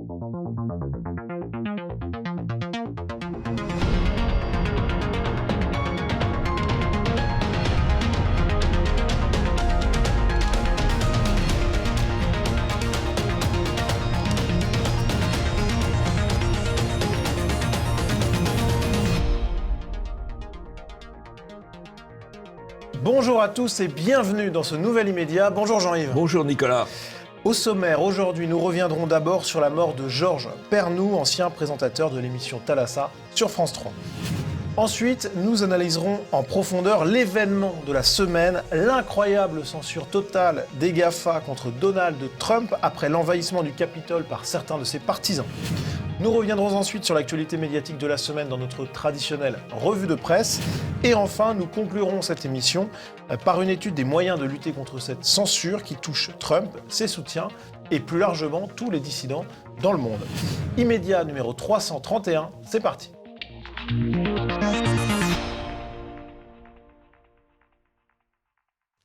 Bonjour à tous et bienvenue dans ce nouvel immédiat. Bonjour Jean-Yves. Bonjour Nicolas. Au sommaire, aujourd'hui, nous reviendrons d'abord sur la mort de Georges Pernou, ancien présentateur de l'émission Thalassa sur France 3. Ensuite, nous analyserons en profondeur l'événement de la semaine, l'incroyable censure totale des GAFA contre Donald Trump après l'envahissement du Capitole par certains de ses partisans. Nous reviendrons ensuite sur l'actualité médiatique de la semaine dans notre traditionnelle revue de presse. Et enfin, nous conclurons cette émission par une étude des moyens de lutter contre cette censure qui touche Trump, ses soutiens et plus largement tous les dissidents dans le monde. Immédiat numéro 331, c'est parti.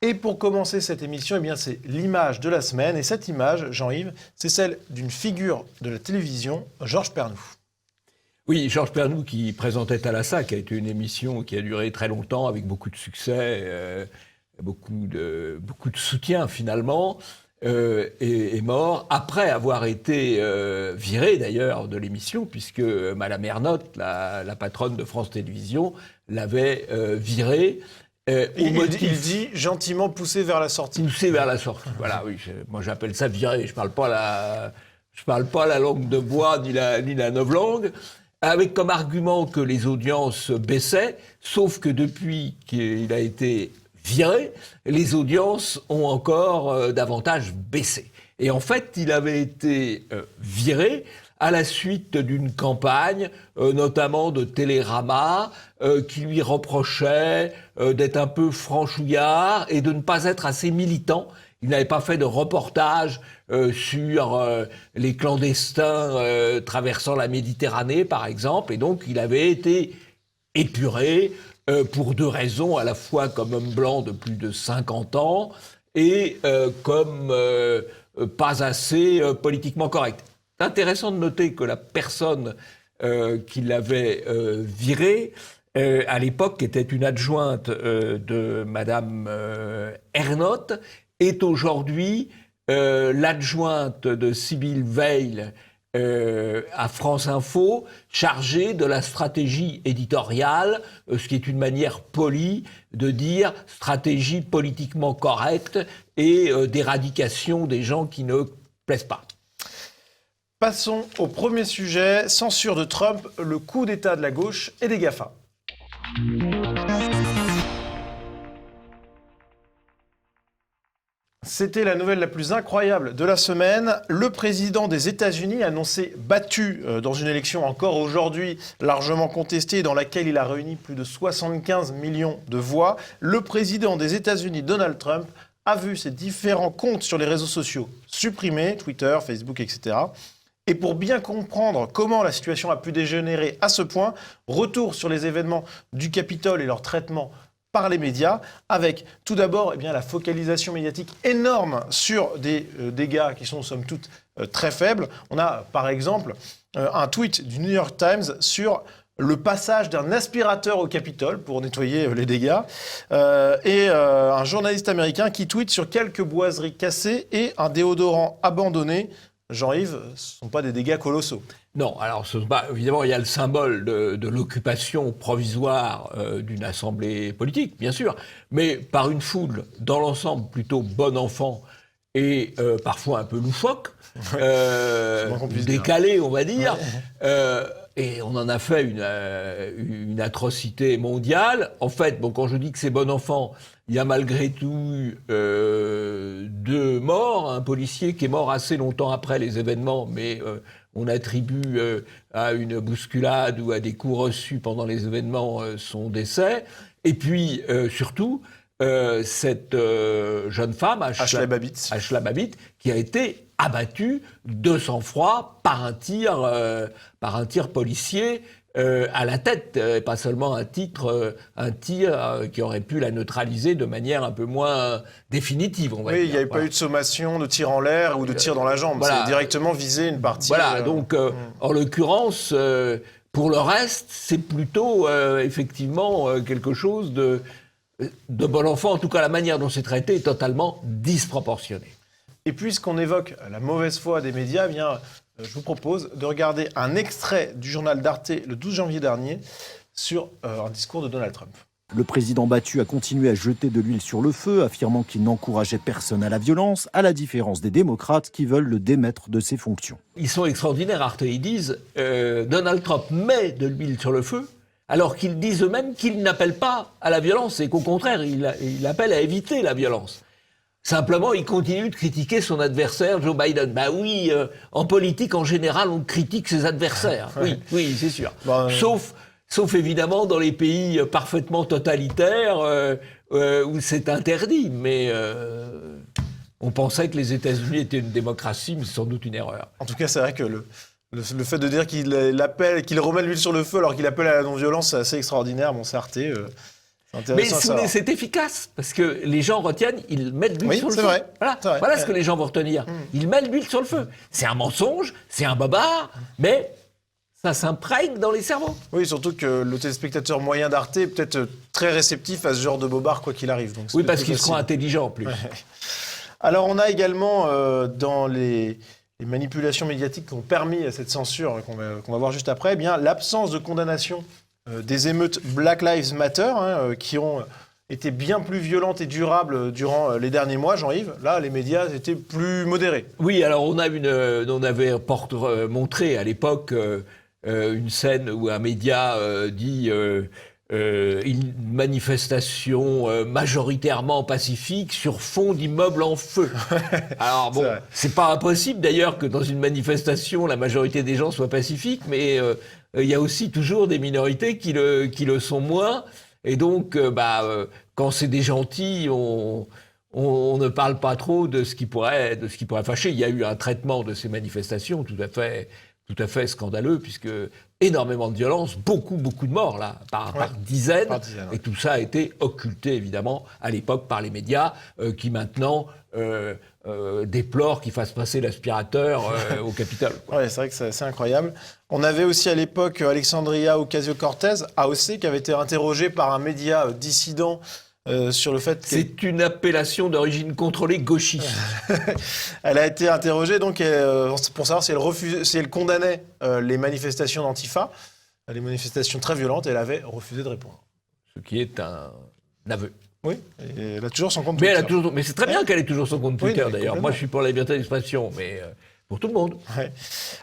Et pour commencer cette émission, eh bien, c'est l'image de la semaine. Et cette image, Jean-Yves, c'est celle d'une figure de la télévision, Georges Pernou. Oui, Georges Pernou qui présentait Thalassa, qui a été une émission qui a duré très longtemps avec beaucoup de succès, beaucoup de soutien finalement, est mort après avoir été viré d'ailleurs de l'émission, puisque Madame Ernotte, la patronne de France Télévisions, l'avait viré. Il dit gentiment pousser vers la sortie. Pousser vers la sortie, voilà, oui. Moi j'appelle ça virer, je parle pas la langue de bois ni la novlangue, avec comme argument que les audiences baissaient, sauf que depuis qu'il a été viré, les audiences ont encore davantage baissé. Et en fait, il avait été viré à la suite d'une campagne, notamment de Télérama, qui lui reprochait d'être un peu franchouillard et de ne pas être assez militant. Il n'avait pas fait de reportage sur les clandestins traversant la Méditerranée, par exemple, et donc il avait été épuré pour deux raisons, à la fois comme homme blanc de plus de 50 ans et comme pas assez politiquement correct. C'est intéressant de noter que la personne qui l'avait viré, à l'époque, était une adjointe de Madame Ernotte, est aujourd'hui l'adjointe de Sibylle Veil à France Info, chargée de la stratégie éditoriale, ce qui est une manière polie de dire stratégie politiquement correcte et d'éradication des gens qui ne plaisent pas. Passons au premier sujet, censure de Trump, le coup d'État de la gauche et des GAFA. C'était la nouvelle la plus incroyable de la semaine. Le président des États-Unis a annoncé battu dans une élection encore aujourd'hui largement contestée dans laquelle il a réuni plus de 75 millions de voix. Le président des États-Unis, Donald Trump, a vu ses différents comptes sur les réseaux sociaux supprimés, Twitter, Facebook, etc. Et pour bien comprendre comment la situation a pu dégénérer à ce point, retour sur les événements du Capitole et leur traitement par les médias, avec tout d'abord la focalisation médiatique énorme sur des dégâts qui sont somme toute très faibles. On a par exemple un tweet du New York Times sur le passage d'un aspirateur au Capitole pour nettoyer les dégâts, et un journaliste américain qui tweet sur quelques boiseries cassées et un déodorant abandonné. Jean-Yves, ce ne sont pas des dégâts colossaux. Non, alors évidemment, il y a le symbole de l'occupation provisoire d'une assemblée politique, bien sûr, mais par une foule, dans l'ensemble, plutôt bon enfant et parfois un peu loufoque, décalé, on va dire, et on en a fait une atrocité mondiale. En fait, quand je dis que c'est bon enfant, il y a malgré tout 2 morts, un policier qui est mort assez longtemps après les événements, mais on attribue à une bousculade ou à des coups reçus pendant les événements son décès. Et puis, surtout, cette jeune femme, Ashla Babbitt, qui a été abattue de sang-froid par un tir policier à la tête, et pas seulement un tir qui aurait pu la neutraliser de manière un peu moins définitive, on va dire. Oui, il n'y avait pas eu de sommation, de tir en l'air ou de tir dans la jambe. Voilà. C'est directement visé une partie. Voilà, donc en l'occurrence, pour le reste, c'est plutôt effectivement quelque chose de bon enfant. En tout cas, la manière dont c'est traité est totalement disproportionnée. Et puisqu'on évoque la mauvaise foi des médias, eh bien, je vous propose de regarder un extrait du journal d'Arte le 12 janvier dernier sur un discours de Donald Trump. Le président battu a continué à jeter de l'huile sur le feu, affirmant qu'il n'encourageait personne à la violence, à la différence des démocrates qui veulent le démettre de ses fonctions. Ils sont extraordinaires, Arte. Ils disent Donald Trump met de l'huile sur le feu, alors qu'ils disent eux-mêmes qu'ils n'appellent pas à la violence et qu'au contraire, il appelle à éviter la violence. Simplement, il continue de critiquer son adversaire, Joe Biden. Ben oui, en politique, en général, on critique ses adversaires. Oui, c'est sûr. Sauf évidemment dans les pays parfaitement totalitaires où c'est interdit. Mais on pensait que les États-Unis étaient une démocratie, mais c'est sans doute une erreur. En tout cas, c'est vrai que le fait de dire qu'il remet l'huile sur le feu alors qu'il appelle à la non-violence, c'est assez extraordinaire. Bon, c'est Arte. Mais c'est efficace, parce que les gens retiennent, ils mettent l'huile sur le feu. Vrai. Voilà ce que les gens vont retenir. Ils mettent l'huile sur le feu. C'est un mensonge, c'est un bobard, mais ça s'imprègne dans les cerveaux. Oui, surtout que le téléspectateur moyen d'Arte est peut-être très réceptif à ce genre de bobard, quoi qu'il arrive. Donc oui, parce qu'il se croit intelligent en plus. Ouais. Alors, on a également dans les manipulations médiatiques qui ont permis à cette censure qu'on va voir juste après, eh bien l'absence de condamnation des émeutes Black Lives Matter, qui ont été bien plus violentes et durables durant les derniers mois, Jean-Yves. Là, les médias étaient plus modérés. Oui, alors on avait montré à l'époque une scène où un média dit une manifestation majoritairement pacifique sur fond d'immeubles en feu. Alors bon, c'est pas impossible d'ailleurs que dans une manifestation, la majorité des gens soient pacifiques, mais il y a aussi toujours des minorités qui le sont moins. Et donc, quand c'est des gentils, on ne parle pas trop de ce qui pourrait fâcher. Il y a eu un traitement de ces manifestations tout à fait scandaleux, puisque énormément de violence, beaucoup de morts là, par dizaines. Et tout ça a été occulté évidemment à l'époque par les médias qui maintenant déplorent qu'ils fassent passer l'aspirateur au Capitole. Oui, c'est vrai que c'est assez incroyable. On avait aussi à l'époque Alexandria Ocasio-Cortez, AOC, qui avait été interrogée par un média dissident sur le fait qu'elle... C'est une appellation d'origine contrôlée gauchiste. Elle a été interrogée donc, pour savoir si elle condamnait les manifestations d'Antifa, les manifestations très violentes, et elle avait refusé de répondre. Ce qui est un aveu. Oui, et elle a toujours son compte Twitter. Mais c'est très bien qu'elle ait toujours son compte Twitter, d'ailleurs. Moi, je suis pour la liberté d'expression, mais pour tout le monde. Ouais.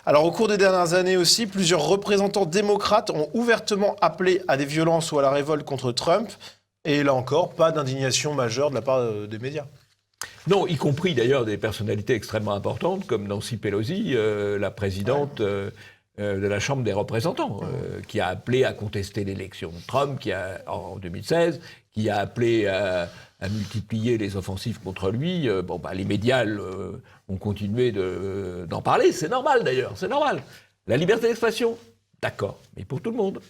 Alors, au cours des dernières années aussi, plusieurs représentants démocrates ont ouvertement appelé à des violences ou à la révolte contre Trump. Et là encore, pas d'indignation majeure de la part des médias. Non, y compris d'ailleurs des personnalités extrêmement importantes, comme Nancy Pelosi, la présidente de la Chambre des représentants, qui a appelé à contester l'élection de Trump en 2016, qui a appelé à multiplier les offensives contre lui. Les médias ont continué d'en parler. C'est normal d'ailleurs, c'est normal. La liberté d'expression, d'accord, mais pour tout le monde.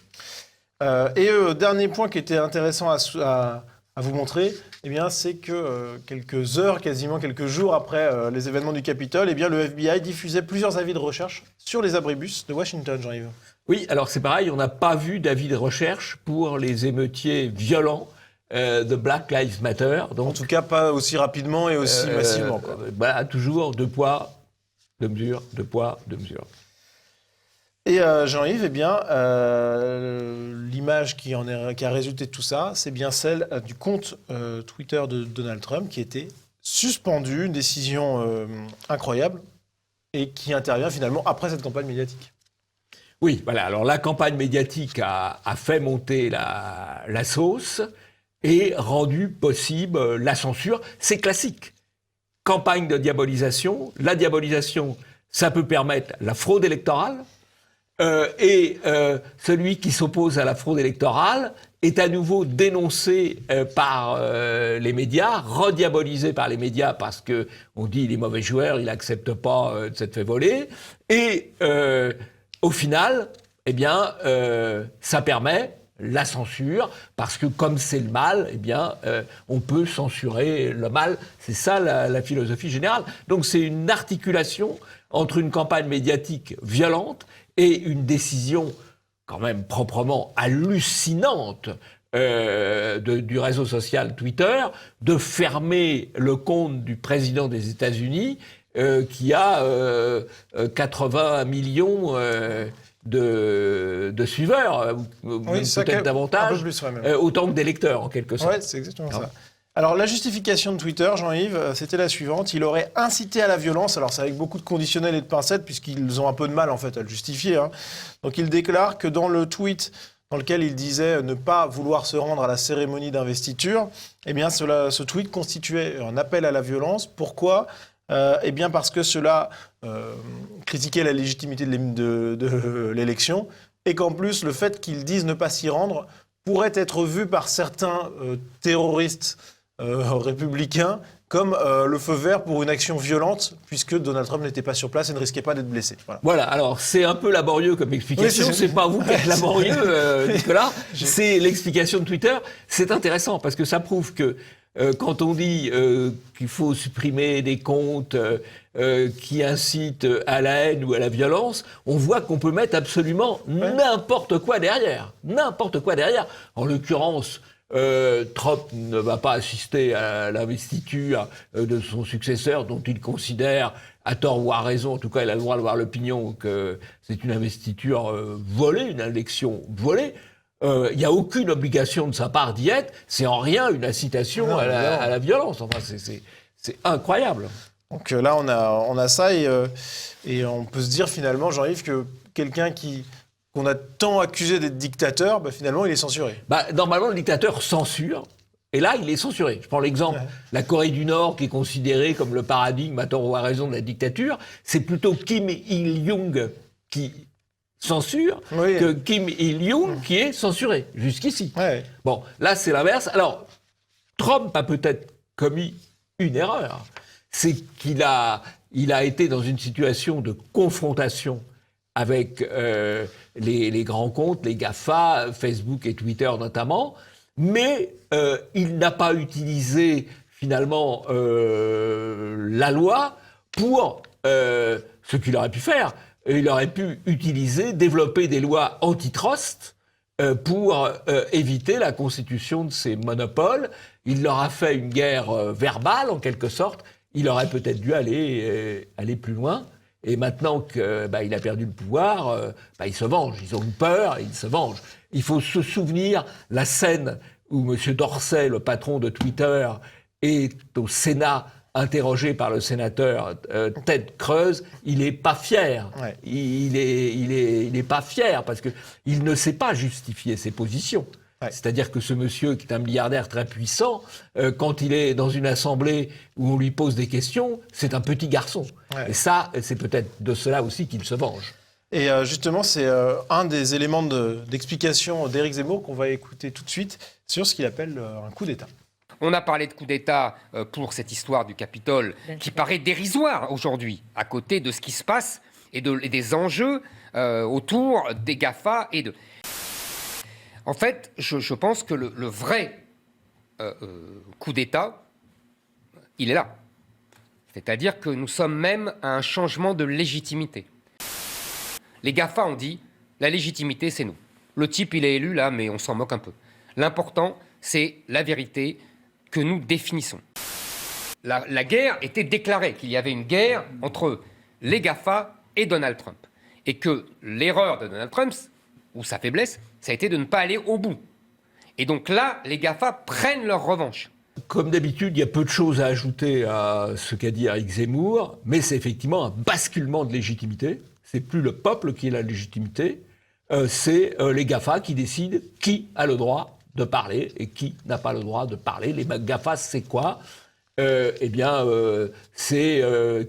Dernier point qui était intéressant à vous montrer, eh bien, c'est que quelques jours après les événements du Capitole, eh bien, le FBI diffusait plusieurs avis de recherche sur les abribus de Washington, Jean-Yves. Oui, alors c'est pareil, on n'a pas vu d'avis de recherche pour les émeutiers violents de Black Lives Matter. Donc, en tout cas, pas aussi rapidement et aussi massivement. Toujours 2 poids, 2 mesures, 2 poids, 2 mesures. Et Jean-Yves, eh bien, l'image qui a résulté de tout ça, c'est bien celle du compte Twitter de Donald Trump qui était suspendu, une décision incroyable, et qui intervient finalement après cette campagne médiatique. Oui, voilà. Alors la campagne médiatique a fait monter la sauce et rendu possible la censure. C'est classique. Campagne de diabolisation. La diabolisation, ça peut permettre la fraude électorale. Celui qui s'oppose à la fraude électorale est à nouveau dénoncé par les médias, rediabolisé par les médias parce que on dit il est mauvais joueur, il accepte pas de s'être fait voler, et au final, eh bien, ça permet la censure, parce que comme c'est le mal, eh bien, on peut censurer le mal. C'est ça la philosophie générale. Donc c'est une articulation entre une campagne médiatique violente et une décision quand même proprement hallucinante du réseau social Twitter de fermer le compte du président des États-Unis qui a 80 millions de suiveurs, peut-être davantage, un peu plus, ouais, autant que d'électeurs en quelque sorte. Ouais, c'est exactement ça. Alors la justification de Twitter, Jean-Yves, c'était la suivante. Il aurait incité à la violence. Alors c'est avec beaucoup de conditionnels et de pincettes puisqu'ils ont un peu de mal en fait à le justifier. Donc il déclare que dans le tweet dans lequel il disait ne pas vouloir se rendre à la cérémonie d'investiture, eh bien ce tweet constituait un appel à la violence. Pourquoi ? Eh bien parce que cela critiquait la légitimité de l'élection et qu'en plus le fait qu'ils disent ne pas s'y rendre pourrait être vu par certains terroristes républicains comme le feu vert pour une action violente puisque Donald Trump n'était pas sur place et ne risquait pas d'être blessé. Voilà, alors c'est un peu laborieux comme explication, oui, c'est pas vous qui êtes laborieux Nicolas, c'est l'explication de Twitter. C'est intéressant parce que ça prouve que quand on dit qu'il faut supprimer des comptes qui incitent à la haine ou à la violence, on voit qu'on peut mettre absolument n'importe quoi derrière. N'importe quoi derrière. En l'occurrence, Trump ne va pas assister à l'investiture de son successeur, dont il considère, à tort ou à raison, en tout cas il a le droit de voir l'opinion, que c'est une investiture volée, une élection volée. Il n'y a aucune obligation de sa part d'y être, c'est en rien une incitation à la violence. Enfin, c'est incroyable. Donc là, on a ça et on peut se dire finalement, Jean-Yves, que quelqu'un qu'on a tant accusé d'être dictateur, finalement, il est censuré. Normalement, le dictateur censure, et là, il est censuré. Je prends l'exemple, la Corée du Nord, qui est considérée comme le paradigme, à tort ou à raison, de la dictature, c'est plutôt Kim Il-jung qui censure que Kim Il-jung qui est censuré, jusqu'ici. Ouais. Bon, là, c'est l'inverse. Alors, Trump a peut-être commis une erreur. C'est qu'il a été dans une situation de confrontation avec les grands comptes, les GAFA, Facebook et Twitter notamment, mais il n'a pas utilisé finalement la loi pour ce qu'il aurait pu faire. Il aurait pu développer des lois antitrust pour éviter la constitution de ces monopoles. Il leur a fait une guerre verbale, en quelque sorte. Il aurait peut-être dû aller plus loin. Et maintenant qu'il a perdu le pouvoir, il se venge. Ils ont eu peur et ils se vengent. Il faut se souvenir la scène où M. Dorsey, le patron de Twitter, est au Sénat interrogé par le sénateur Ted Cruz. Il n'est pas fier. Ouais. Il est pas fier parce qu'il ne sait pas justifier ses positions. Ouais. C'est-à-dire que ce monsieur, qui est un milliardaire très puissant, quand il est dans une assemblée où on lui pose des questions, c'est un petit garçon. Ouais. Et ça, c'est peut-être de cela aussi qu'il se venge. Et justement, c'est un des éléments d'explication d'Éric Zemmour qu'on va écouter tout de suite sur ce qu'il appelle un coup d'État. On a parlé de coup d'État pour cette histoire du Capitole qui paraît dérisoire aujourd'hui, à côté de ce qui se passe et des enjeux autour des GAFA et de... En fait, je pense que le vrai coup d'État, il est là. C'est-à-dire que nous sommes même à un changement de légitimité. Les GAFA ont dit, la légitimité, c'est nous. Le type, il est élu là, mais on s'en moque un peu. L'important, c'est la vérité que nous définissons. La guerre était déclarée, qu'il y avait une guerre entre les GAFA et Donald Trump. Et que l'erreur de Donald Trump, ou sa faiblesse, ça a été de ne pas aller au bout. Et donc là, les GAFA prennent leur revanche. Comme d'habitude, il y a peu de choses à ajouter à ce qu'a dit Éric Zemmour, mais c'est effectivement un basculement de légitimité. C'est plus le peuple qui a la légitimité, c'est les GAFA qui décident qui a le droit de parler et qui n'a pas le droit de parler. Les GAFA, c'est quoi ? C'est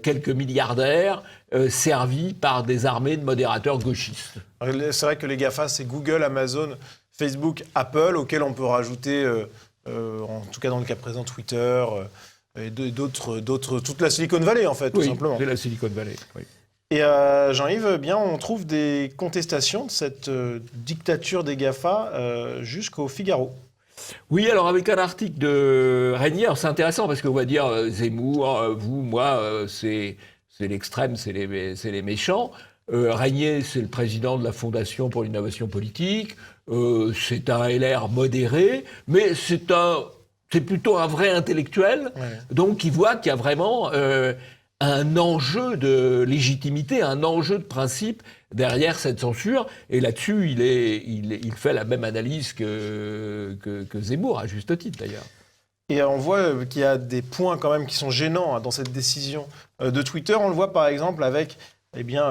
quelques milliardaires servis par des armées de modérateurs gauchistes. C'est vrai que les GAFA, c'est Google, Amazon, Facebook, Apple, auxquels on peut rajouter, en tout cas dans le cas présent, Twitter et d'autres, toute la Silicon Valley, en fait, tout simplement. C'est la Silicon Valley, oui. Et Jean-Yves, bien, on trouve des contestations de cette dictature des GAFA jusqu'au Figaro. Oui, alors avec un article de Régnier, c'est intéressant parce qu'on va dire Zemmour, vous, moi, c'est l'extrême, c'est les méchants. Régnier, c'est le président de la Fondation pour l'innovation politique. C'est un LR modéré, mais c'est plutôt un vrai intellectuel. Ouais. Donc, il voit qu'il y a vraiment un enjeu de légitimité, un enjeu de principe derrière cette censure. Et là-dessus, il fait la même analyse que Zemmour, à juste titre d'ailleurs. Et on voit qu'il y a des points quand même qui sont gênants dans cette décision de Twitter. On le voit par exemple avec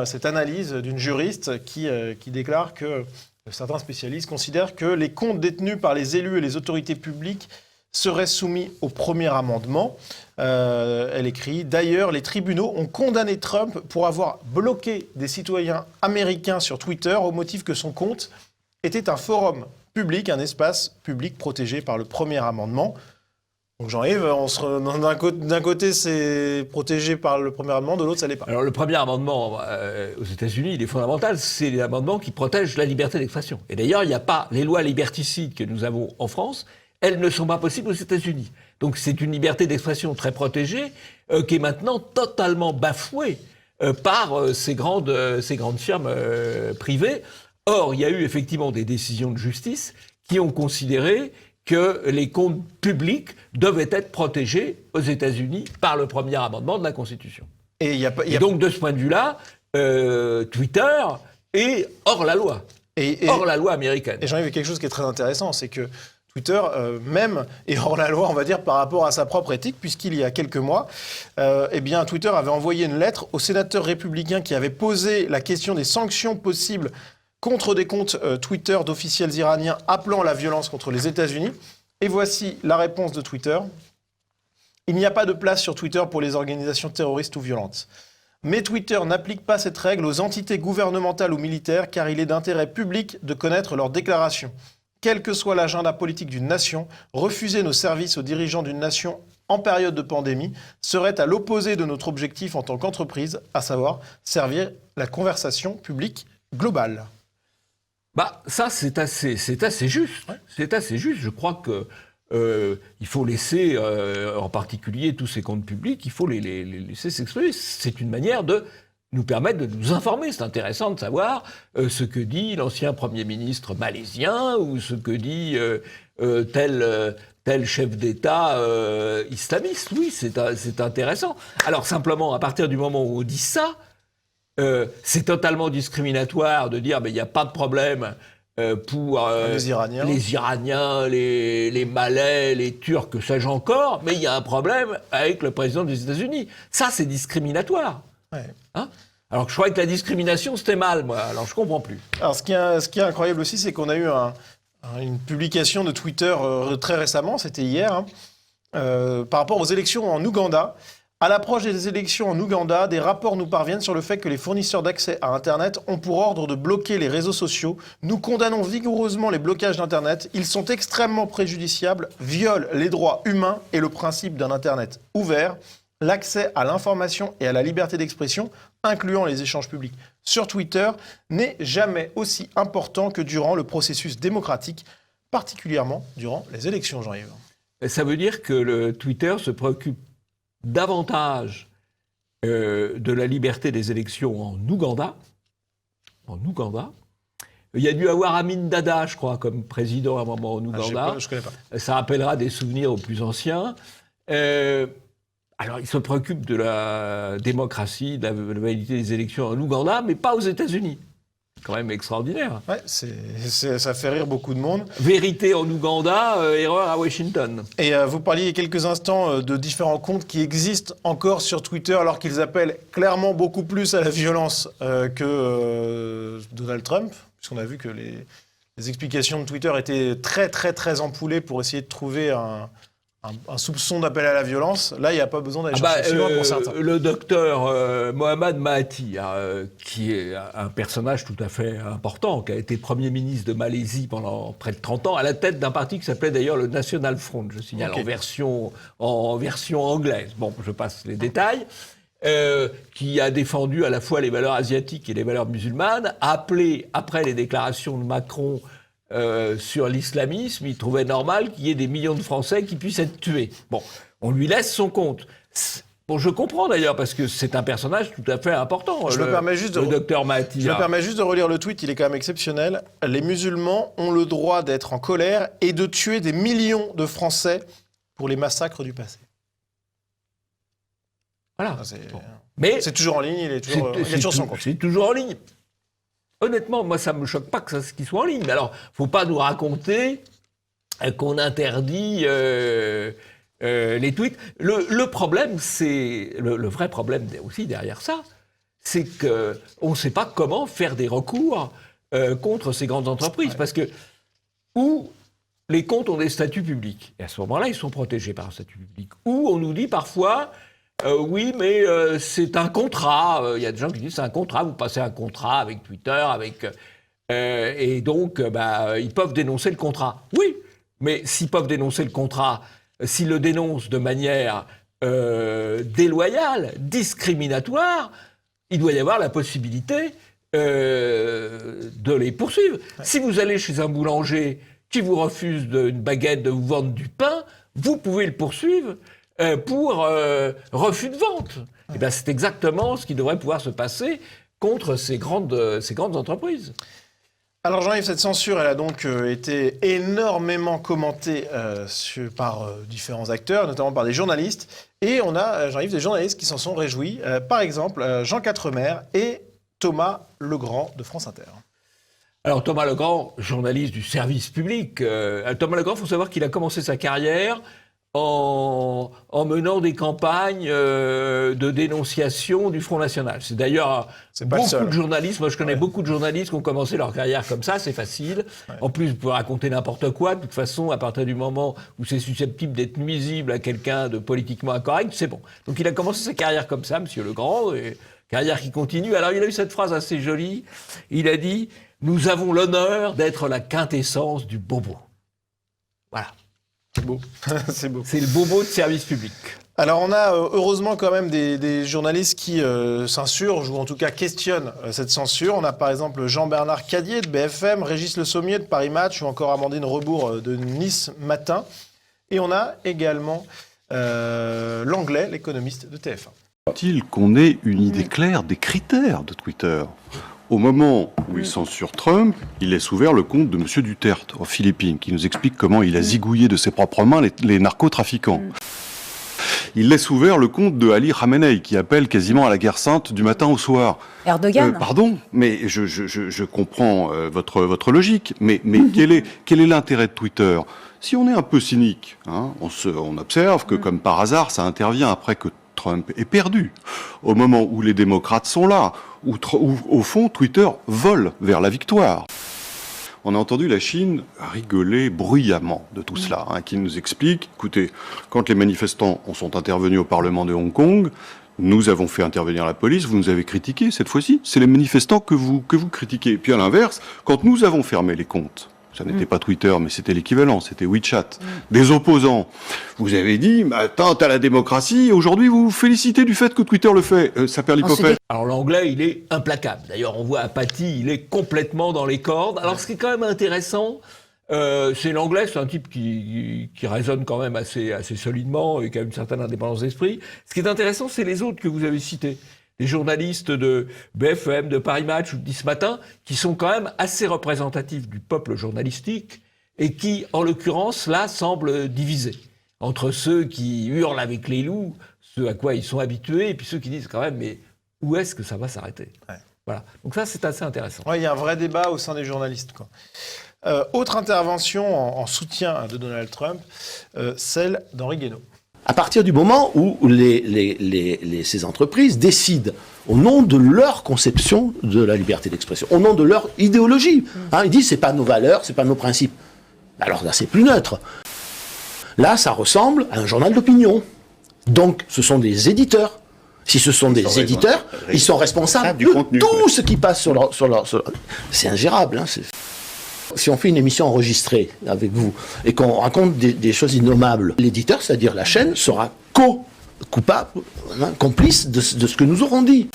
cette analyse d'une juriste qui déclare que certains spécialistes considèrent que les comptes détenus par les élus et les autorités publiques seraient soumis au premier amendement. Elle écrit « D'ailleurs, les tribunaux ont condamné Trump pour avoir bloqué des citoyens américains sur Twitter au motif que son compte était un forum public, un espace public protégé par le premier amendement. » Donc Jean-Yves, d'un côté c'est protégé par le premier amendement, de l'autre ça l'est pas. Alors le premier amendement aux États-Unis, il est fondamental, c'est l'amendement qui protège la liberté d'expression. Et d'ailleurs, il n'y a pas les lois liberticides que nous avons en France, elles ne sont pas possibles aux États-Unis. Donc c'est une liberté d'expression très protégée qui est maintenant totalement bafouée par ces grandes firmes privées. Or, il y a eu effectivement des décisions de justice qui ont considéré que les comptes publics devaient être protégés aux États-Unis par le premier amendement de la Constitution. Et donc, de ce point de vue-là, Twitter est hors la loi, hors la loi américaine. Et j'en ai vu quelque chose qui est très intéressant, c'est que Twitter, même, est hors la loi, on va dire, par rapport à sa propre éthique, puisqu'il y a quelques mois, Twitter avait envoyé une lettre aux sénateurs républicains qui avaient posé la question des sanctions possibles contre des comptes Twitter d'officiels iraniens appelant à la violence contre les États-Unis. Et voici la réponse de Twitter. Il n'y a pas de place sur Twitter pour les organisations terroristes ou violentes. Mais Twitter n'applique pas cette règle aux entités gouvernementales ou militaires car il est d'intérêt public de connaître leurs déclarations. Quel que soit l'agenda politique d'une nation, refuser nos services aux dirigeants d'une nation en période de pandémie serait à l'opposé de notre objectif en tant qu'entreprise, à savoir servir la conversation publique globale. Ça, c'est assez juste. Ouais. C'est assez juste. Je crois que il faut laisser, en particulier tous ces comptes publics, il faut les laisser s'exprimer. C'est une manière de nous permettre de nous informer. C'est intéressant de savoir ce que dit l'ancien Premier ministre malaisien ou ce que dit tel chef d'État islamiste. Oui, c'est intéressant. Alors simplement, à partir du moment où on dit ça, c'est totalement discriminatoire de dire mais il n'y a pas de problème pour les Iraniens, les Malais, les Turcs, que sais-je encore, mais il y a un problème avec le président des États-Unis. Ça, c'est discriminatoire. Ouais. Hein ? Alors que je croyais que la discrimination, c'était mal, moi. Alors je comprends plus. Alors ce qui est incroyable aussi, c'est qu'on a eu une publication de Twitter très récemment, c'était hier, par rapport aux élections en Ouganda. À l'approche des élections en Ouganda, des rapports nous parviennent sur le fait que les fournisseurs d'accès à Internet ont pour ordre de bloquer les réseaux sociaux. Nous condamnons vigoureusement les blocages d'Internet. Ils sont extrêmement préjudiciables, violent les droits humains et le principe d'un Internet ouvert, l'accès à l'information et à la liberté d'expression, incluant les échanges publics sur Twitter, n'est jamais aussi important que durant le processus démocratique, particulièrement durant les élections, Jean-Yves. Ça veut dire que le Twitter se préoccupe davantage de la liberté des élections en Ouganda. Il y a dû avoir Amin Dada, je crois, comme président à un moment en Ouganda. Je connais pas. Ça rappellera des souvenirs aux plus anciens. Alors, il se préoccupe de la démocratie, de la validité des élections en Ouganda, mais pas aux États-Unis. Quand même extraordinaire. Ouais, ça fait rire beaucoup de monde. Vérité en Ouganda, erreur à Washington. Et vous parliez il y a quelques instants de différents comptes qui existent encore sur Twitter alors qu'ils appellent clairement beaucoup plus à la violence que Donald Trump, puisqu'on a vu que les explications de Twitter étaient très très très empoulées pour essayer de trouver un soupçon d'appel à la violence. Là, il n'y a pas besoin d'aller chercher si loin pour certains. Le docteur Mohamed Mahati, qui est un personnage tout à fait important, qui a été Premier ministre de Malaisie pendant près de 30 ans, à la tête d'un parti qui s'appelait d'ailleurs le National Front, je signale, en version anglaise. Bon, je passe les détails. qui a défendu à la fois les valeurs asiatiques et les valeurs musulmanes, a appelé, après les déclarations de Macron sur l'islamisme, il trouvait normal qu'il y ait des millions de Français qui puissent être tués. Bon, on lui laisse son compte. Bon, je comprends d'ailleurs, parce que c'est un personnage tout à fait important, le docteur Mahathir. Je me permets juste de relire le tweet, il est quand même exceptionnel. Les musulmans ont le droit d'être en colère et de tuer des millions de Français pour les massacres du passé. Voilà. Bon. Mais c'est toujours en ligne, il est toujours son compte. C'est toujours en ligne. Honnêtement, moi, ça ne me choque pas qu'il soit en ligne. Mais alors, il ne faut pas nous raconter qu'on interdit... les tweets. Le problème, c'est le vrai problème aussi derrière ça, c'est qu'on ne sait pas comment faire des recours contre ces grandes entreprises, parce que où les comptes ont des statuts publics, et à ce moment-là, ils sont protégés par un statut public. Ou on nous dit parfois, oui, mais c'est un contrat. Il y a des gens qui disent c'est un contrat. Vous passez un contrat avec Twitter, et donc ils peuvent dénoncer le contrat. Oui, mais s'ils peuvent dénoncer le contrat. S'ils le dénoncent de manière déloyale, discriminatoire, il doit y avoir la possibilité de les poursuivre. Ouais. Si vous allez chez un boulanger qui vous refuse une baguette de vous vendre du pain, vous pouvez le poursuivre pour refus de vente. Ouais. Et bien, c'est exactement ce qui devrait pouvoir se passer contre ces grandes entreprises. Alors Jean-Yves, cette censure, elle a donc été énormément commentée par différents acteurs, notamment par des journalistes. Et on a, Jean-Yves, des journalistes qui s'en sont réjouis. Par exemple, Jean Quatremer et Thomas Legrand de France Inter. Alors Thomas Legrand, journaliste du service public. Thomas Legrand, il faut savoir qu'il a commencé sa carrière en menant des campagnes de dénonciation du Front National. C'est d'ailleurs beaucoup de journalistes, moi je connais beaucoup de journalistes qui ont commencé leur carrière comme ça, c'est facile. Ouais. En plus, vous pouvez raconter n'importe quoi, de toute façon, à partir du moment où c'est susceptible d'être nuisible à quelqu'un de politiquement incorrect, c'est bon. Donc il a commencé sa carrière comme ça, Monsieur Legrand, et carrière qui continue. Alors il a eu cette phrase assez jolie, il a dit « Nous avons l'honneur d'être la quintessence du bobo ». Voilà. C'est beau. C'est beau. C'est le bobo de service public. Alors on a heureusement quand même des journalistes qui s'insurgent ou en tout cas questionnent cette censure. On a par exemple Jean-Bernard Cadier de BFM, Régis Le Sommier de Paris Match ou encore Amandine Rebourg de Nice Matin. Et on a également Langlais, l'économiste de TF1. Faut-il qu'on ait une idée claire des critères de Twitter ? Au moment où il censure Trump, il laisse ouvert le compte de M. Duterte, aux Philippines, qui nous explique comment il a zigouillé de ses propres mains les narcotrafiquants. Il laisse ouvert le compte de Ali Khamenei, qui appelle quasiment à la guerre sainte du matin au soir. Erdogan. Pardon, mais je comprends votre logique, mais quel est l'intérêt de Twitter ? Si on est un peu cynique, hein, on observe que, comme par hasard, ça intervient après que Trump est perdu, au moment où les démocrates sont là, où au fond, Twitter vole vers la victoire. On a entendu la Chine rigoler bruyamment de tout cela, hein, qui nous explique, écoutez, quand les manifestants sont intervenus au Parlement de Hong Kong, nous avons fait intervenir la police, vous nous avez critiqué, cette fois-ci, c'est les manifestants que vous critiquez. Puis à l'inverse, quand nous avons fermé les comptes, ça n'était pas Twitter, mais c'était l'équivalent, c'était WeChat, des opposants. Vous avez dit, atteinte à la démocratie, et aujourd'hui vous vous félicitez du fait que Twitter le fait. Ça perd l'hypothèse. Alors l'anglais, il est implacable. D'ailleurs, on voit Apathy, il est complètement dans les cordes. Alors ce qui est quand même intéressant, c'est l'anglais, c'est un type qui raisonne quand même assez solidement et qui a une certaine indépendance d'esprit. Ce qui est intéressant, c'est les autres que vous avez cités. Les journalistes de BFM, de Paris Match ou de Nice Matin, qui sont quand même assez représentatifs du peuple journalistique et qui, en l'occurrence, là, semblent divisés entre ceux qui hurlent avec les loups, ceux à quoi ils sont habitués, et puis ceux qui disent quand même, mais où est-ce que ça va s'arrêter ? Voilà. Donc ça, c'est assez intéressant. Ouais, il y a un vrai débat au sein des journalistes, quoi. Autre intervention en soutien de Donald Trump, celle d'Henri Guénaud. À partir du moment où ces entreprises décident, au nom de leur conception de la liberté d'expression, au nom de leur idéologie, hein, ils disent c'est pas nos valeurs, c'est pas nos principes. Alors là, c'est plus neutre. Là, ça ressemble à un journal d'opinion. Donc, ce sont des éditeurs. Si ce sont des éditeurs, ils sont responsables de tout ce qui passe sur leur... C'est ingérable, hein, Si on fait une émission enregistrée avec vous et qu'on raconte des choses innommables, l'éditeur, c'est-à-dire la chaîne, sera coupables, complices de ce que nous aurons dit.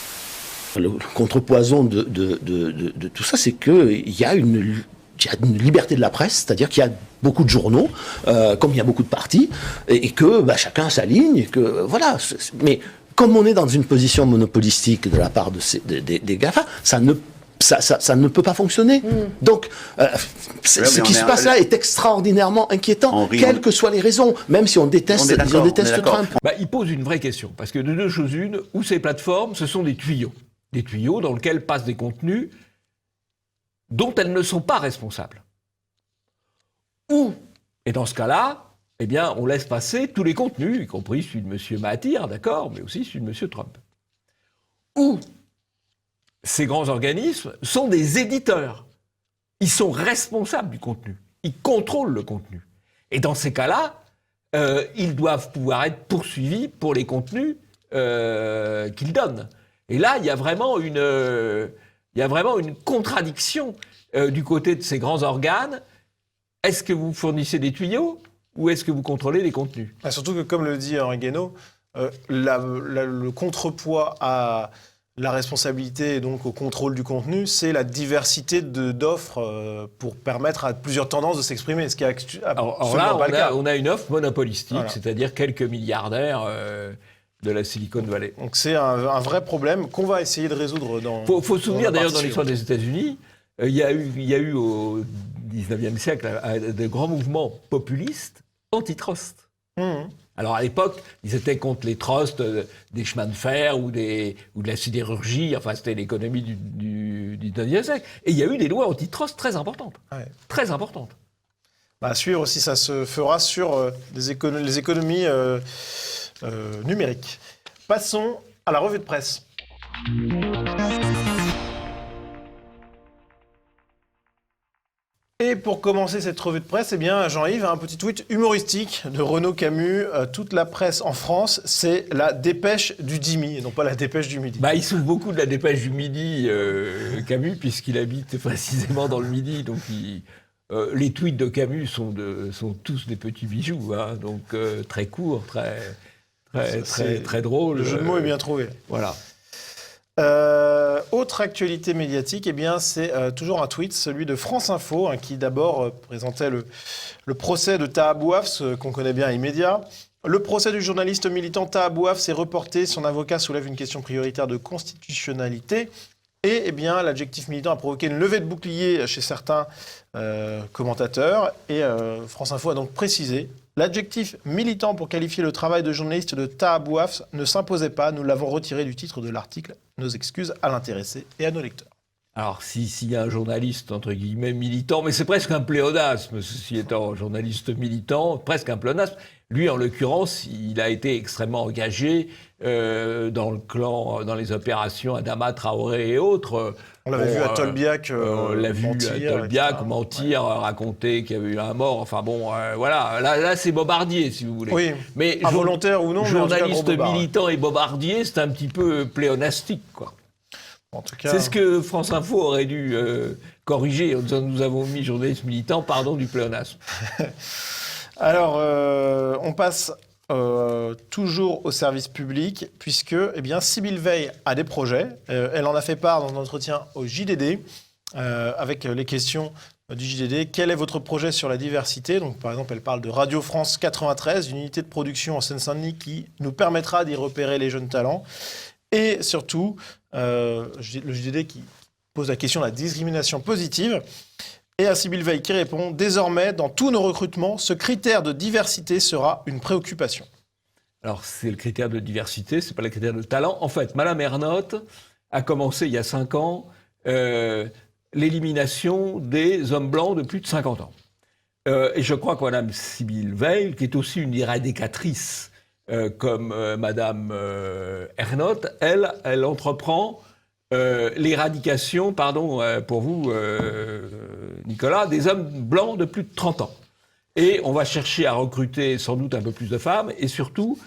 Le contrepoison de tout ça, c'est qu'il y a une liberté de la presse, c'est-à-dire qu'il y a beaucoup de journaux, comme il y a beaucoup de partis, et que chacun s'aligne, que voilà. Mais comme on est dans une position monopolistique de la part des GAFA, ça ne peut pas fonctionner. Donc, ce qui se passe là est extraordinairement inquiétant, quelles que soient les raisons, même si on déteste Trump. Il pose une vraie question, parce que de deux choses une, où ces plateformes, ce sont des tuyaux dans lesquels passent des contenus dont elles ne sont pas responsables. Et dans ce cas-là, eh bien, on laisse passer tous les contenus, y compris celui de M. Mahathir, d'accord, mais aussi celui de M. Trump. Ou ces grands organismes sont des éditeurs. Ils sont responsables du contenu. Ils contrôlent le contenu. Et dans ces cas-là, ils doivent pouvoir être poursuivis pour les contenus qu'ils donnent. Et là, il y a vraiment une contradiction du côté de ces grands organes. Est-ce que vous fournissez des tuyaux ou est-ce que vous contrôlez les contenus ? Surtout que, comme le dit Henri Guénaud, le contrepoids à la responsabilité et donc au contrôle du contenu, c'est la diversité d'offres pour permettre à plusieurs tendances de s'exprimer, ce qui est absolument pas le cas. On a une offre monopolistique, voilà. C'est-à-dire quelques milliardaires de la Silicon Valley. Donc c'est un vrai problème qu'on va essayer de résoudre dans... Faut se souvenir d'ailleurs dans l'histoire des États-Unis, il y a eu au 19e siècle de grands mouvements populistes antitrust. Alors à l'époque, ils étaient contre les trusts des chemins de fer ou de la sidérurgie, enfin c'était l'économie du 19e siècle. Et il y a eu des lois antitrust très importantes. Ouais. Très importantes. À suivre aussi, ça se fera sur les économies numériques. Passons à la revue de presse. Et pour commencer cette revue de presse, Jean-Yves a un petit tweet humoristique de Renaud Camus. Toute la presse en France, c'est la dépêche du Dimi, et non pas la dépêche du Midi. Il souffre beaucoup de la dépêche du Midi, Camus, puisqu'il habite précisément dans le Midi. Donc les tweets de Camus sont tous des petits bijoux, donc très courts, très drôles. Le jeu de mots est bien trouvé. Voilà. Autre actualité médiatique, c'est toujours un tweet, celui de France Info, qui d'abord présentait le procès de Taha Bouafs, qu'on connaît bien immédiat. Le procès du journaliste militant Taha Bouafs est reporté. Son avocat soulève une question prioritaire de constitutionnalité. Et l'adjectif militant a provoqué une levée de bouclier chez certains commentateurs. Et France Info a donc précisé: l'adjectif militant pour qualifier le travail de journaliste de Taha Bouafs ne s'imposait pas. Nous l'avons retiré du titre de l'article. Nos excuses à l'intéressé et à nos lecteurs. Alors, s'il y a un journaliste, entre guillemets, militant, mais c'est presque un pléonasme, ceci étant un journaliste militant, presque un pléonasme. Lui, en l'occurrence, il a été extrêmement engagé dans le clan, dans les opérations Adama Traoré et autres. On l'avait vu à Tolbiac. On l'a vu à Tolbiac mentir, raconter qu'il y avait eu un mort. Enfin bon, voilà. Là, c'est Bombardier, si vous voulez. Oui, mais involontaire ou non. Journaliste militant et Bombardier, c'est un petit peu pléonastique, quoi. En tout cas, c'est ce que France Info aurait dû corriger en disant: nous avons mis journaliste militant, pardon du pléonasme. Alors, on passe toujours au service public, puisque Cybille Veil a des projets. Elle en a fait part dans un entretien au JDD, avec les questions du JDD. Quel est votre projet sur la diversité ? Donc, par exemple, elle parle de Radio France 93, une unité de production en Seine-Saint-Denis qui nous permettra d'y repérer les jeunes talents. Et surtout, le JDD qui pose la question de la discrimination positive. Et à Cybille Veil qui répond: désormais, dans tous nos recrutements, ce critère de diversité sera une préoccupation. Alors, c'est le critère de diversité, c'est pas le critère de talent. En fait, Madame Ernotte a commencé il y a 5 ans l'élimination des hommes blancs de plus de 50 ans. Et je crois que Madame Cybille Veil, qui est aussi une éradicatrice comme Madame Ernotte, elle entreprend l'éradication, pour vous, Nicolas, des hommes blancs de plus de 30 ans. Et on va chercher à recruter sans doute un peu plus de femmes et surtout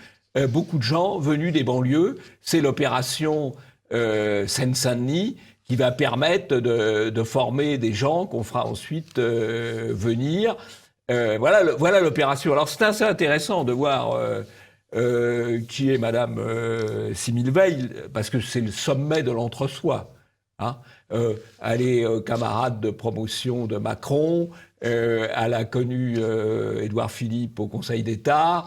beaucoup de gens venus des banlieues. C'est l'opération Seine-Saint-Denis qui va permettre de former des gens qu'on fera ensuite venir. Voilà l'opération. Alors c'est assez intéressant de voir qui est Madame Simone Veil, parce que c'est le sommet de l'entre-soi. Hein. Elle est camarade de promotion de Macron, elle a connu Édouard Philippe au Conseil d'État,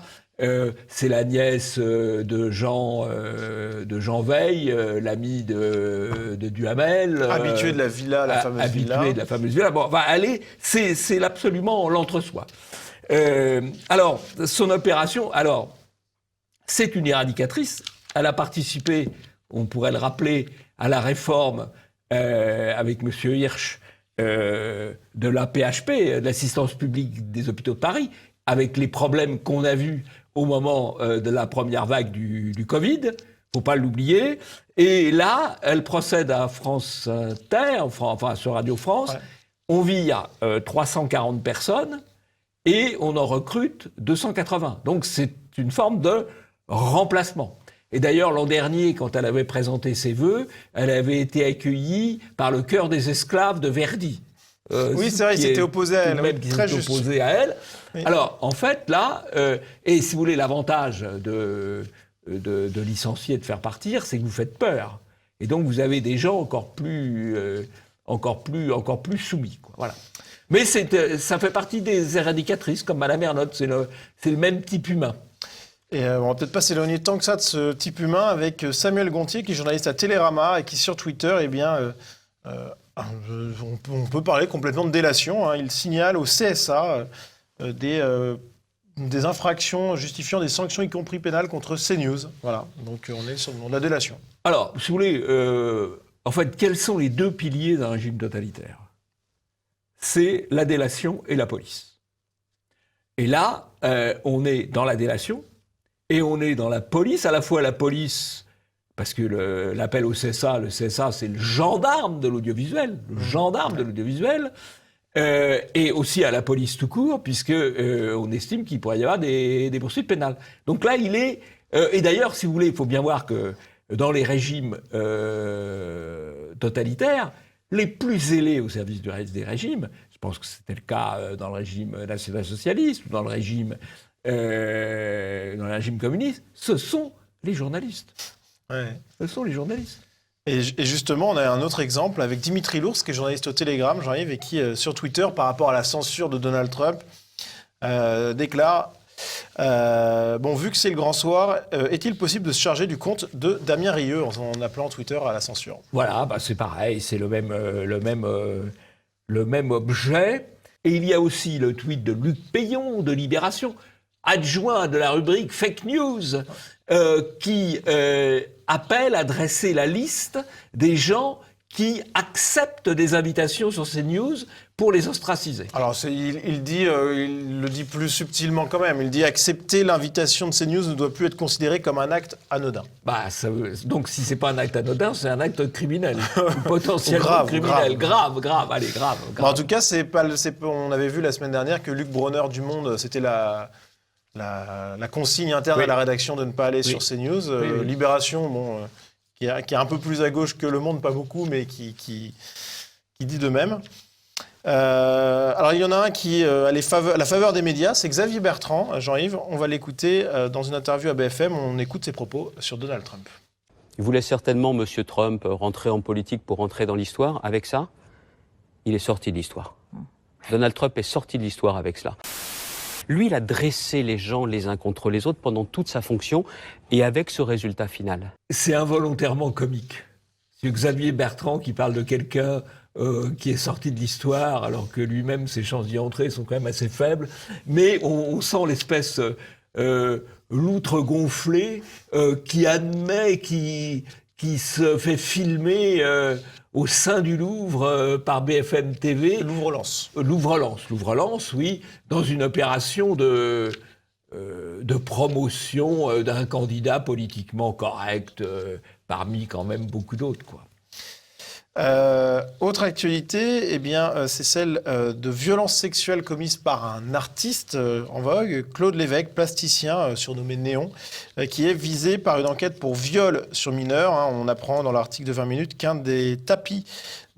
c'est la nièce de Jean Veil, l'ami de Duhamel. Habitué de la villa, la fameuse villa. Habitué de la fameuse villa. Bon, enfin, c'est absolument l'entre-soi. Alors, son opération, c'est une éradicatrice. Elle a participé, on pourrait le rappeler, à la réforme avec M. Hirsch de la PHP, de l'assistance publique des hôpitaux de Paris, avec les problèmes qu'on a vus au moment de la première vague du Covid. Faut pas l'oublier. Et là, elle procède à France Inter, enfin sur Radio France. Ouais. On vire 340 personnes et on en recrute 280. Donc c'est une forme de remplacement. Et d'ailleurs, l'an dernier, quand elle avait présenté ses vœux, elle avait été accueillie par le chœur des esclaves de Verdi. Oui, c'est vrai, il s'était opposé à elle. Qui s'était opposé à elle. Oui. Alors, en fait, là, et si vous voulez, l'avantage de licencier, de faire partir, c'est que vous faites peur. Et donc, vous avez des gens encore plus soumis. Quoi. Voilà. Mais ça fait partie des éradicatrices, comme Madame Ernotte. C'est le même type humain. Et on va peut-être pas s'éloigner tant que ça de ce type humain avec Samuel Gontier, qui est journaliste à Télérama et qui, sur Twitter, on peut parler complètement de délation. Hein. Il signale au CSA des infractions justifiant des sanctions, y compris pénales, contre CNews. Voilà, donc on est sur la délation. Alors, si vous voulez, en fait, quels sont les deux piliers d'un régime totalitaire ? C'est la délation et la police. Et là, on est dans la délation et on est dans la police, à la fois la police... Parce que l'appel au CSA, le CSA, c'est le gendarme de l'audiovisuel, et aussi à la police tout court, puisque on estime qu'il pourrait y avoir des poursuites pénales. Donc là, il est... et d'ailleurs, si vous voulez, il faut bien voir que dans les régimes totalitaires, les plus zélés au service des régimes, je pense que c'était le cas dans le régime national-socialiste, ou dans le régime communiste, ce sont les journalistes. Ouais. Ce sont les journalistes. Et justement, on a un autre exemple avec Dimitri Lours, qui est journaliste au Télégramme, Jean-Yves, et qui, sur Twitter, par rapport à la censure de Donald Trump, déclare vu que c'est le grand soir, est-il possible de se charger du compte de Damien Rieu en appelant Twitter à la censure ? Voilà, c'est pareil, c'est le même objet. Et il y a aussi le tweet de Luc Payon de Libération, adjoint de la rubrique Fake News, qui appelle à dresser la liste des gens qui acceptent des invitations sur CNews pour les ostraciser. Alors, il le dit plus subtilement quand même. Il dit accepter l'invitation de CNews ne doit plus être considéré comme un acte anodin. Donc, si c'est pas un acte anodin, c'est un acte criminel, potentiellement criminel, grave. En tout cas, on avait vu la semaine dernière que Luc Bronner du Monde, c'était la consigne interne à la rédaction de ne pas aller sur CNews. Libération, qui est un peu plus à gauche que Le Monde, pas beaucoup, mais qui dit de même. Alors, il y en a un qui a la faveur des médias, c'est Xavier Bertrand, Jean-Yves. On va l'écouter dans une interview à BFM. On écoute ses propos sur Donald Trump. Il voulait certainement, M. Trump, rentrer en politique pour rentrer dans l'histoire. Avec ça, il est sorti de l'histoire. Donald Trump est sorti de l'histoire avec cela. Lui, il a dressé les gens les uns contre les autres pendant toute sa fonction et avec ce résultat final. C'est involontairement comique. C'est Xavier Bertrand qui parle de quelqu'un qui est sorti de l'histoire alors que lui-même, ses chances d'y entrer sont quand même assez faibles. Mais on sent l'espèce loutre gonflé qui admet, qui se fait filmer au sein du Louvre par BFM TV. Louvre-Lens, oui, dans une opération de promotion d'un candidat politiquement correct, parmi quand même beaucoup d'autres, quoi. Autre actualité, c'est celle de violences sexuelles commises par un artiste en vogue, Claude Lévesque, plasticien surnommé Néon, qui est visé par une enquête pour viol sur mineur. On apprend dans l'article de 20 minutes qu'un des tapis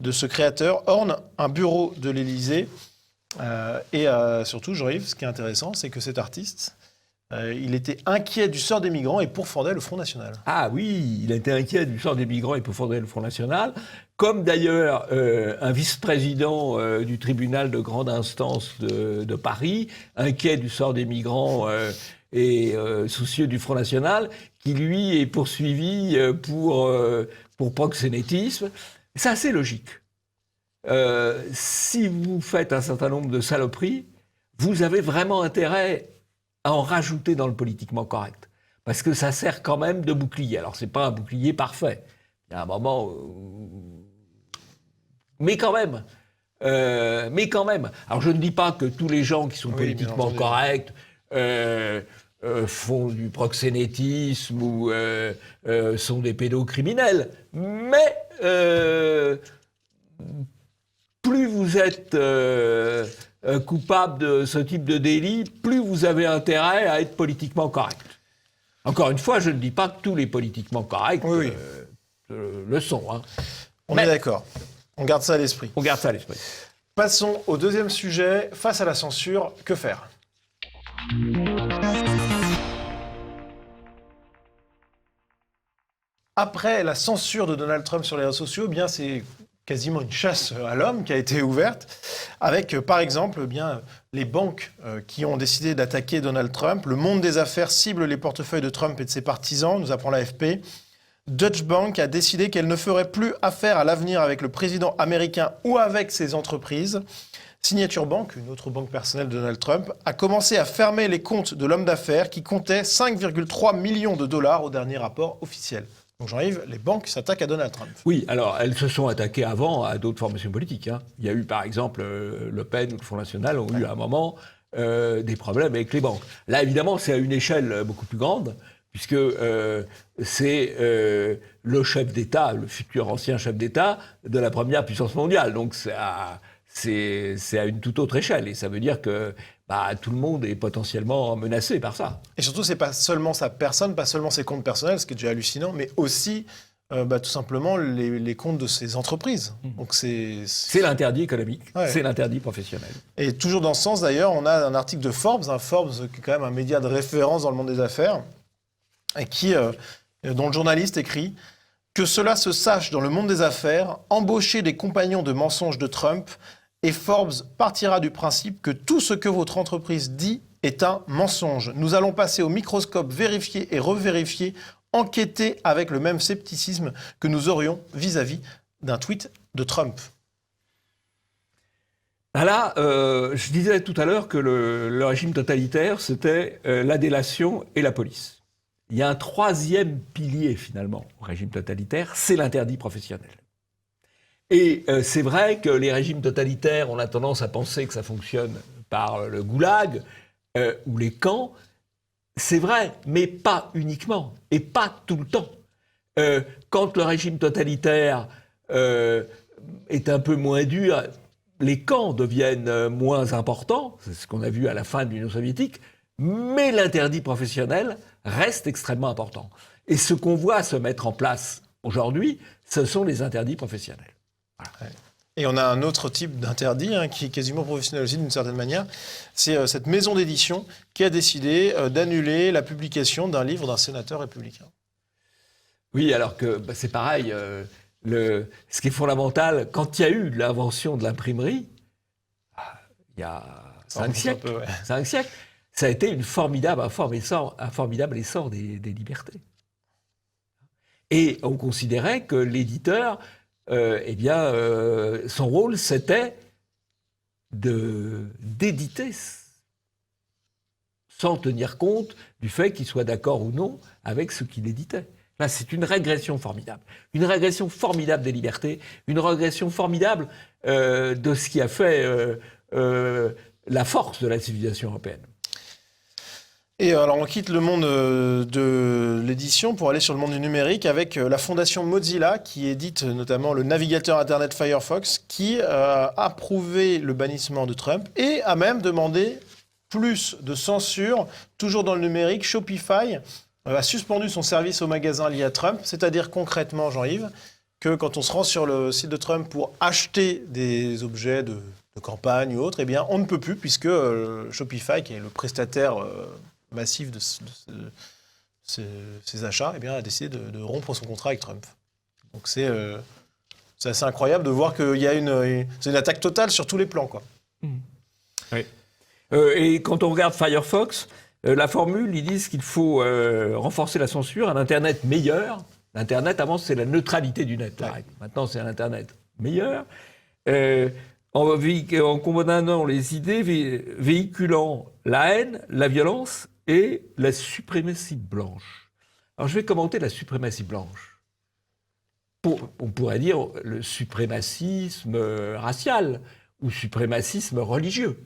de ce créateur orne un bureau de l'Élysée. Et surtout, Jean-Yves, ce qui est intéressant, c'est que cet artiste Il était inquiet du sort des migrants et pourfendait le Front National. Ah oui, il était inquiet du sort des migrants et pourfendait le Front National, comme d'ailleurs un vice-président du tribunal de grande instance de Paris, inquiet du sort des migrants et soucieux du Front National, qui lui est poursuivi pour proxénétisme. C'est assez logique. Si vous faites un certain nombre de saloperies, vous avez vraiment intérêt à en rajouter dans le politiquement correct. Parce que ça sert quand même de bouclier. Alors, c'est pas un bouclier parfait. Il y a un moment... Mais quand même. Alors, je ne dis pas que tous les gens qui sont politiquement corrects font du proxénétisme ou sont des pédocriminels. Mais plus vous êtes coupable de ce type de délit, plus vous avez intérêt à être politiquement correct. Encore une fois, je ne dis pas que tous les politiquement corrects le sont. Hein. On est d'accord. On garde ça à l'esprit. On garde ça à l'esprit. Passons au deuxième sujet. Face à la censure, que faire ? Après la censure de Donald Trump sur les réseaux sociaux, bien c'est quasiment une chasse à l'homme qui a été ouverte, avec par exemple les banques qui ont décidé d'attaquer Donald Trump. Le monde des affaires cible les portefeuilles de Trump et de ses partisans, nous apprend l'AFP. Deutsche Bank a décidé qu'elle ne ferait plus affaire à l'avenir avec le président américain ou avec ses entreprises. Signature Bank, une autre banque personnelle de Donald Trump, a commencé à fermer les comptes de l'homme d'affaires qui comptait 5,3 millions de dollars au dernier rapport officiel. Donc Jean-Yves, les banques s'attaquent à Donald Trump. Oui, alors elles se sont attaquées avant à d'autres formations politiques. Hein. Il y a eu par exemple Le Pen ou le Front National ont eu à un moment des problèmes avec les banques. Là évidemment c'est à une échelle beaucoup plus grande puisque c'est le chef d'État, le futur ancien chef d'État de la première puissance mondiale. Donc c'est à une toute autre échelle et ça veut dire que tout le monde est potentiellement menacé par ça. Et surtout, c'est pas seulement sa personne, pas seulement ses comptes personnels, ce qui est déjà hallucinant, mais aussi tout simplement les comptes de ses entreprises. Donc c'est l'interdit économique, c'est l'interdit professionnel. Et toujours dans ce sens, d'ailleurs, on a un article de Forbes, Forbes qui est quand même un média de référence dans le monde des affaires, et dont le journaliste écrit « Que cela se sache dans le monde des affaires, embaucher des compagnons de mensonges de Trump, et Forbes partira du principe que tout ce que votre entreprise dit est un mensonge. Nous allons passer au microscope, vérifier et revérifier, enquêter avec le même scepticisme que nous aurions vis-à-vis d'un tweet de Trump. » Là, je disais tout à l'heure que le régime totalitaire, c'était la délation et la police. Il y a un troisième pilier, finalement, au régime totalitaire, c'est l'interdit professionnel. Et c'est vrai que les régimes totalitaires, on a tendance à penser que ça fonctionne par le goulag ou les camps. C'est vrai, mais pas uniquement, et pas tout le temps. Quand le régime totalitaire est un peu moins dur, les camps deviennent moins importants, c'est ce qu'on a vu à la fin de l'Union soviétique, mais l'interdit professionnel reste extrêmement important. Et ce qu'on voit se mettre en place aujourd'hui, ce sont les interdits professionnels. Voilà. Et on a un autre type d'interdit qui est quasiment professionnel aussi d'une certaine manière. C'est cette maison d'édition qui a décidé d'annuler la publication d'un livre d'un sénateur républicain. Oui, alors que c'est pareil. Ce qui est fondamental, quand il y a eu l'invention de l'imprimerie, il y a 5 siècles, 5 siècles, ça a été un formidable essor des libertés. Et on considérait que l'éditeur, son rôle, c'était d'éditer sans tenir compte du fait qu'il soit d'accord ou non avec ce qu'il éditait. Là, c'est une régression formidable. Une régression formidable des libertés, une régression formidable de ce qui a fait la force de la civilisation européenne. Et alors, on quitte le monde de l'édition pour aller sur le monde du numérique avec la fondation Mozilla qui édite notamment le navigateur Internet Firefox qui a approuvé le bannissement de Trump et a même demandé plus de censure. Toujours dans le numérique, Shopify a suspendu son service aux magasins liés à Trump, c'est-à-dire concrètement, Jean-Yves, que quand on se rend sur le site de Trump pour acheter des objets de campagne ou autre, eh bien, on ne peut plus puisque Shopify, qui est le prestataire massif de ses achats, eh bien, a décidé de rompre son contrat avec Trump. Donc c'est assez incroyable de voir qu'il y a c'est une attaque totale sur tous les plans, quoi. Oui. Et quand on regarde Firefox, la formule, ils disent qu'il faut renforcer la censure, un Internet meilleur. L'Internet, avant, c'est la neutralité du net. Ouais. Maintenant, c'est un Internet meilleur. En condamnant les idées véhiculant la haine, la violence et la suprématie blanche. Alors, je vais commenter la suprématie blanche. On pourrait dire le suprémacisme racial ou suprémacisme religieux.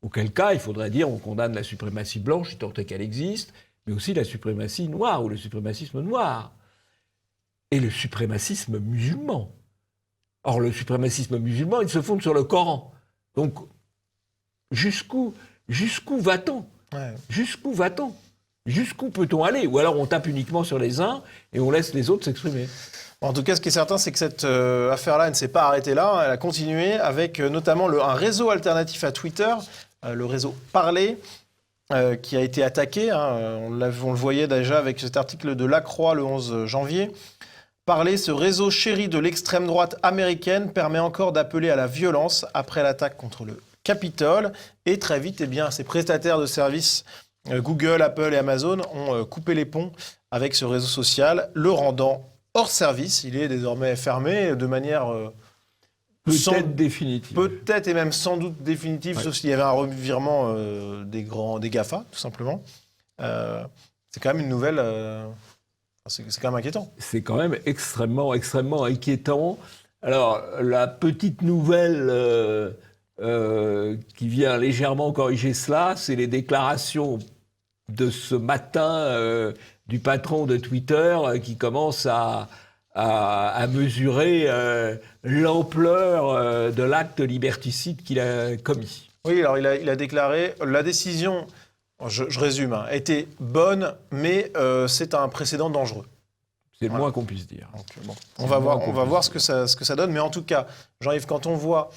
Auquel cas, il faudrait dire on condamne la suprématie blanche, tant qu'elle existe, mais aussi la suprématie noire ou le suprémacisme noir. Et le suprémacisme musulman. Or, le suprémacisme musulman, il se fonde sur le Coran. Donc, jusqu'où va-t-on ? Jusqu'où va-t-on ? Jusqu'où peut-on aller ? Ou alors on tape uniquement sur les uns et on laisse les autres s'exprimer. En tout cas, ce qui est certain, c'est que cette affaire-là, elle ne s'est pas arrêtée là. Elle a continué avec notamment un réseau alternatif à Twitter, le réseau Parler, qui a été attaqué. On le voyait déjà avec cet article de La Croix le 11 janvier. Parler, ce réseau chéri de l'extrême droite américaine, permet encore d'appeler à la violence après l'attaque contre le Capitole. Et très vite, ces prestataires de services Google, Apple et Amazon ont coupé les ponts avec ce réseau social, le rendant hors service. Il est désormais fermé de manière peut-être définitive. Peut-être et même sans doute définitive, sauf s'il y avait un revirement des GAFA, tout simplement. C'est quand même une nouvelle... c'est quand même inquiétant. C'est quand même extrêmement, extrêmement inquiétant. Alors, la petite nouvelle qui vient légèrement corriger cela, c'est les déclarations de ce matin du patron de Twitter qui commence à mesurer l'ampleur de l'acte liberticide qu'il a commis. Oui, alors il a déclaré la décision, je résume, a été bonne, mais c'est un précédent dangereux. C'est le moins qu'on puisse dire. Donc, bon, on va voir ce que ça donne, mais en tout cas, Jean-Yves, quand on voit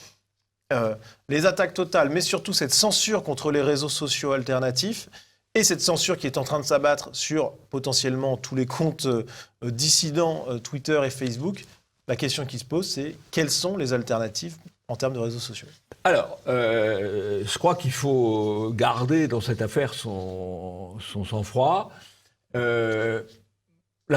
les attaques totales, mais surtout cette censure contre les réseaux sociaux alternatifs, et cette censure qui est en train de s'abattre sur potentiellement tous les comptes dissidents Twitter et Facebook, la question qui se pose, c'est quelles sont les alternatives en termes de réseaux sociaux ? Alors, je crois qu'il faut garder dans cette affaire son sang-froid. La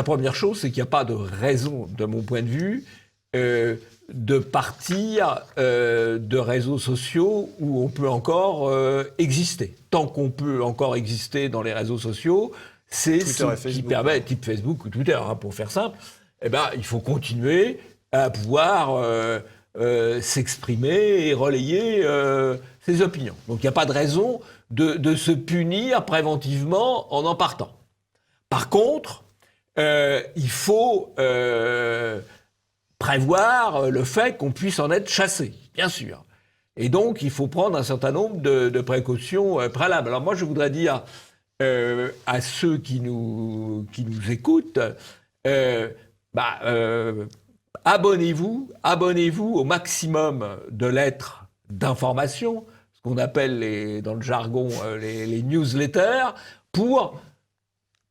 première chose, c'est qu'il n'y a pas de raison, de mon point de vue, de partir de réseaux sociaux où on peut encore exister. Tant qu'on peut encore exister dans les réseaux sociaux, c'est ce qui permet, type Facebook ou Twitter, pour faire simple, il faut continuer à pouvoir s'exprimer et relayer ses opinions. Donc il n'y a pas de raison de se punir préventivement en partant. Par contre, il faut prévoir le fait qu'on puisse en être chassé, bien sûr. Et donc, il faut prendre un certain nombre de précautions préalables. Alors moi, je voudrais dire à ceux qui nous écoutent, abonnez-vous au maximum de lettres d'information, ce qu'on appelle dans le jargon les newsletters, pour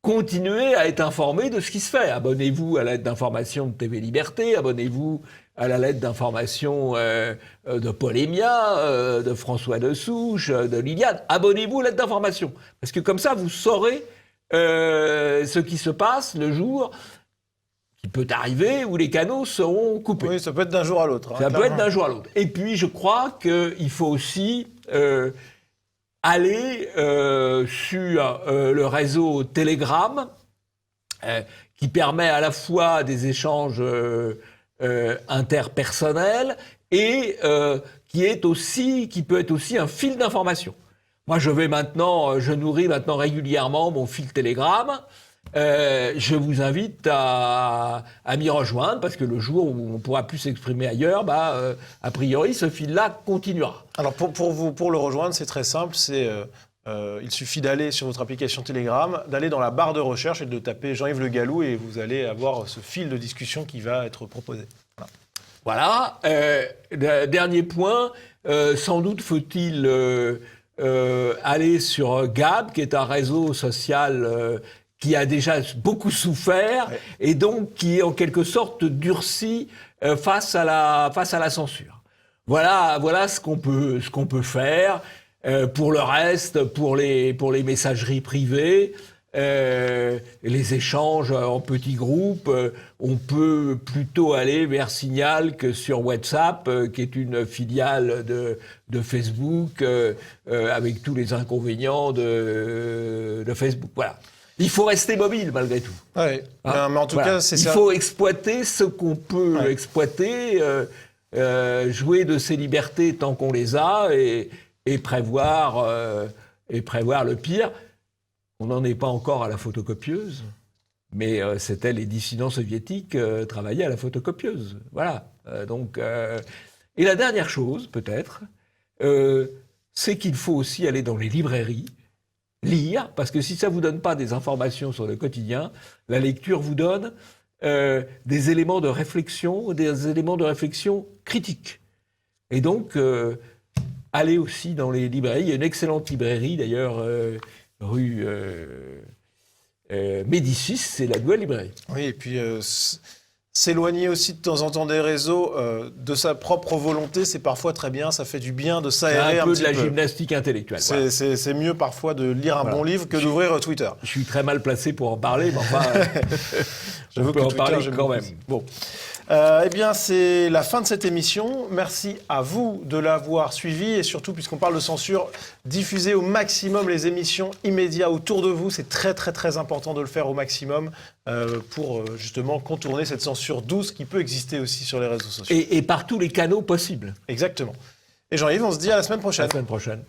continuez à être informé de ce qui se fait. Abonnez-vous à la lettre d'information de TV Liberté, abonnez-vous à la lettre d'information de Paul Émia, de François Dessouche, de Liliane. Abonnez-vous à la lettre d'information. Parce que comme ça, vous saurez ce qui se passe le jour qui peut arriver où les canaux seront coupés. Oui, ça peut être d'un jour à l'autre. Ça peut être d'un jour à l'autre. Et puis, je crois qu'il faut aussi... aller sur le réseau Telegram, qui permet à la fois des échanges interpersonnels et qui peut être aussi un fil d'information. Moi, je nourris maintenant régulièrement mon fil Telegram. Je vous invite à m'y rejoindre parce que le jour où on pourra plus s'exprimer ailleurs, a priori, ce fil-là continuera. Alors pour le rejoindre, c'est très simple. Il suffit d'aller sur votre application Telegram, d'aller dans la barre de recherche et de taper Jean-Yves Le Gallou et vous allez avoir ce fil de discussion qui va être proposé. Voilà. Dernier point, sans doute faut-il aller sur Gab, qui est un réseau social qui a déjà beaucoup souffert et donc qui est en quelque sorte durci face à la censure. Voilà ce qu'on peut faire. Pour le reste, pour les messageries privées, les échanges en petits groupes, on peut plutôt aller vers Signal que sur WhatsApp, qui est une filiale de Facebook, avec tous les inconvénients de Facebook. Voilà. Il faut rester mobile malgré tout. Ouais. Hein, mais en tout voilà. cas, c'est ça. Il faut exploiter ce qu'on peut exploiter, jouer de ses libertés tant qu'on les a et prévoir le pire. On n'en est pas encore à la photocopieuse, mais c'était les dissidents soviétiques travaillaient à la photocopieuse. Voilà. Et la dernière chose, peut-être, c'est qu'il faut aussi aller dans les librairies, lire, parce que si ça vous donne pas des informations sur le quotidien, la lecture vous donne des éléments de réflexion critiques. Et donc, allez aussi dans les librairies. Il y a une excellente librairie, d'ailleurs, rue Médicis, c'est la nouvelle librairie. Oui, et puis s'éloigner aussi de temps en temps des réseaux de sa propre volonté, c'est parfois très bien, ça fait du bien de s'aérer un peu petit de la peu. gymnastique intellectuelle. Voilà. C'est mieux parfois de lire un bon livre que d'ouvrir Twitter. Je suis très mal placé pour en parler, mais enfin, J'avoue on peut que en Twitter, parler j'aime quand beaucoup. même. Bon. Eh bien, c'est la fin de cette émission. Merci à vous de l'avoir suivi et surtout, puisqu'on parle de censure, diffusez au maximum les émissions immédiates autour de vous. C'est très, très, très important de le faire au maximum pour justement contourner cette censure douce qui peut exister aussi sur les réseaux sociaux. Et par tous les canaux possibles. Exactement. Et Jean-Yves, on se dit à la semaine prochaine. À la semaine prochaine.